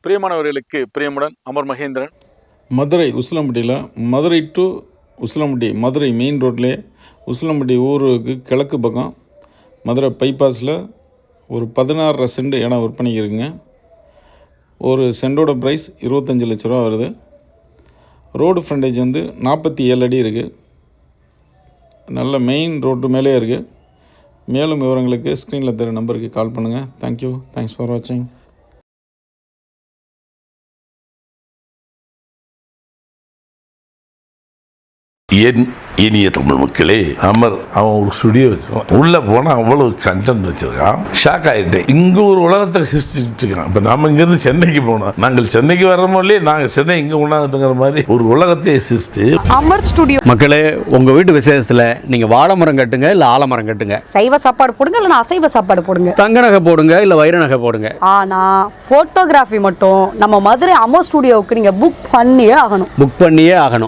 பிரியமானவர்களுக்கு Priyamudan Amar Mahendran. Madurai உசிலம்பட்டியில் Madurai to Usilampatti, Madurai main ரோட்லேயே உசிலம்பட்டி ஊருக்கு கிழக்கு பக்கம் மதுரை பைபாஸில் ஒரு 16 சென்ட் இடம் விற்பனைக்கு இருக்குங்க. ஒரு சென்டோட ப்ரைஸ் 25 லட்ச ரூபா வருது. ரோடு ஃப்ரண்டேஜ் 47 அடி இருக்குது. நல்ல மெயின் ரோட்டு மேலே இருக்குது. மேலும் விவரங்களுக்கு ஸ்க்ரீனில் தர நம்பருக்கு கால் பண்ணுங்கள். தேங்க்யூ. தேங்க்ஸ் ஃபார் வாட்சிங். என் இனிய தமிழ் மக்களே, அமர் அவன் ஒரு ஸ்டுடியோ வச்சிருக்கான். உள்ள போனா அவ்வளவு கண்டென்ட் வச்சிருக்கான். ஷாக் ஆயிட்டேன். இங்க ஒரு உலகத்தை சிருஷ்டிட்டு இருக்கான். இப்ப நாம இங்க இருந்து சென்னைக்கு போனோம். நாங்கள் சென்னைக்கு வர்றோமோ இல்லையே, நாங்க சென்னை இங்க உண்டாந்துட்டுங்கிற மாதிரி ஒரு உலகத்தை சிருஷ்டி அமர் ஸ்டுடியோ. மக்களே, உங்க வீட்டு விசேஷத்துல நீங்க வாழை மரம் கட்டுங்க இல்ல ஆலமரம் கட்டுங்க. சைவ சாப்பாடு போடுங்க இல்ல அசைவ சாப்பாடு போடுங்க. தங்க நகை போடுங்க இல்ல வைர நகை போடுங்க. ஆனா போட்டோகிராஃபி மட்டும் நம்ம மதுரை அமர் ஸ்டுடியோவுக்கு நீங்க புக் பண்ணியே ஆகணும்.